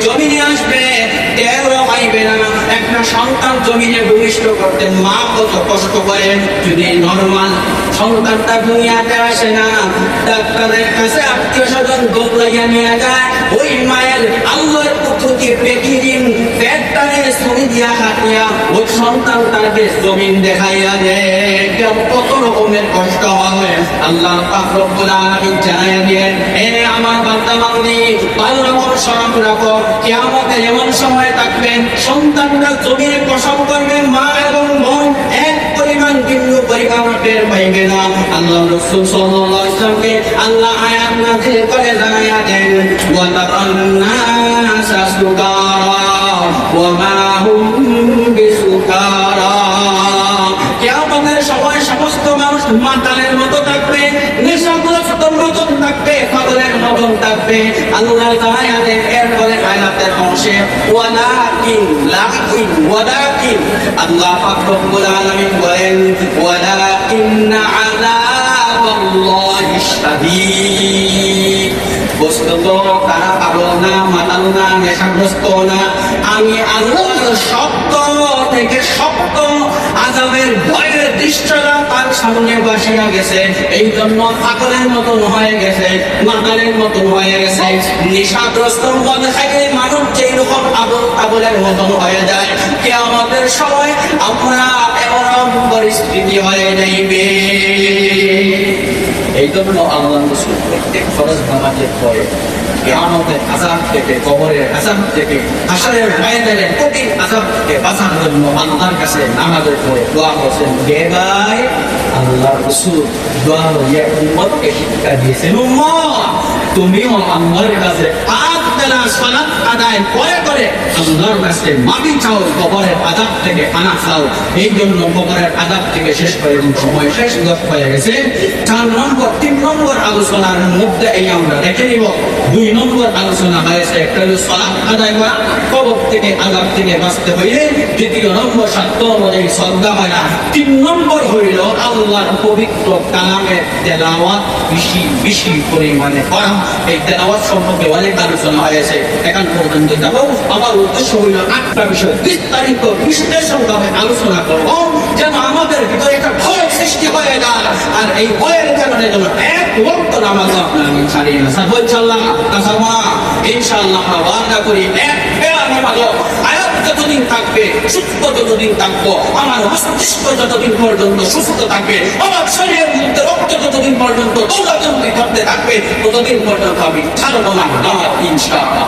জমিনে আসবে, টেরও পাইবে না। একটা সন্তান জমিনে ভূমিষ্ঠ করতে মা কত কষ্ট করে। যদি নরমাল সন্তানটা দুনিয়াতে আসে না, ডাক্তারের কাছে আত্মীয় স্বজন দৌড়াইয়া নিয়ে যায়, ওই মায়ের আল্লাহর পদ্ধতি পেটিরিন পেটটারে ছুরি দিয়া কাটিয়া ওই সন্তানটাকে জমিন দেখাইয়া দেয়। কত রকমের কষ্ট হয় আল্লাহ পাক রব্বুল আলামিন জানাইয়া দেন, এ আমার বান্দা বান্দি ভালো রকম স্মরণ রাখো, কিয়ামতে এমন সময় থাকবে সন্তানরা জমিনে প্রসব করবে, মা এবং বোন এক পরিমাণ বিন্দু পরিমাণ টের পাইবে না। আল্লাহ রাসূল সাল্লাল্লাহু আলাইহি ওয়াসাল্লামকে আল্লাহ আয়াত নাযিল করে জানাইয়া দেন, ওয়া তারান্নাসা সুকারা ওয়া মা হুম বিসুকারা। কিয়ামতের সময় সমস্ত মানুষ মাতালের মতো থাকবে, নেশাগ্রস্তর মতন থাকবে, পাগলের মতন থাকবে। আল্লাহ তাআলা এরপরে আয়াতের অংশে ওয়ালাকিন আল্লাহ পাক রব্বুল আলামিন বলেন, ওয়ালাকিন্না আযাবাল্লাহি শাদীদ। বস্তুত তারা পাগল না, মাতাল না, নেশাগ্রস্ত না, আমি আল্লাহর শক্ত থেকে শক্ত আযাবের ভয়ের দৃশ্যটা তার সামনে বাসিয়া গেছে। এই জন্য পাগলের মতন হয়ে গেছে, মাতালের মতন হয়ে গেছে। নেশাগ্রস্ত মনে থাকে মানুষ যেই রকম পাগলের মতন হয়ে যায়, কিয়ামতের সময় আমরা এমন পরিস্থিতি হয়ে যাইবে। এই জন্য আল্লাহ রাসূল প্রত্যেক ফরজ নামাজের পরে কিয়ামতের আযাব থেকে, কবরের আযাব থেকে, হাশরের ময়দানের কঠিন আযাব থেকে বাঁচার জন্য আল্লাহর কাছে নামাজের পরে দোয়া করছেন। হে ভাই, আল্লাহ রাসূল দোয়া নিয়ে উম্মতকে শিক্ষা দিয়েছেন, উম্মত তুমিও আল্লাহর কাছে পাঁচ বেলা সালাত আদায় করে করে আল্লাহর কাছে মাফি চাও, কবরের আযাব থেকে পানা চাও। এই জন্য কবরের আযাব থেকে শেষ করে সময় শেষ হয়ে গেছে। 3 নম্বর আলোচনার মধ্যে এই আমরা দেখে নিব 2 নম্বর আলোচনা হয়েছে, একটা হলো সালাত আদায় করা, কবর থেকে আযাব থেকে বাঁচতে হইলে। 2 নম্বর শাস্ত্র অনুযায়ী শ্রদ্ধা হয় না। 3 নম্বর হইল আল্লাহর পবিত্র কালামের তেলাওয়াত বেশি বেশি পরিমাণে করা। এই তেলাওয়াত সম্পর্কে অনেক আলোচনা হয়েছে, এখন পর্যন্ত যাব। আমার উদ্দেশ্য হইল 8টা বিষয় বিস্তারিত বিশ্লেষণভাবে আলোচনা করব, যেন আমাদের ভিতরে একটা ভয় সৃষ্টি হয়ে যায়। আর এই ভয়ের কারণে যেন এক ওয়াক্ত নামাজ আমি ছাড়ি না। ইনশাআল্লাহ ইনশাআল্লাহ আমরা ওয়াদা করি, এক বেলা নামাজ আয়াত যতদিন থাকবে, সুস্থ যতদিন থাকবো, আমার মস্তিষ্ক যতদিন পর্যন্ত সুস্থ থাকবে, আমার শরীরের মধ্যে রক্ত যতদিন পর্যন্ত দৌড়াদৌড়ি করতে থাকবে, ততদিন পর্যন্ত আমি ছাড়বো না ইনশাআল্লাহ।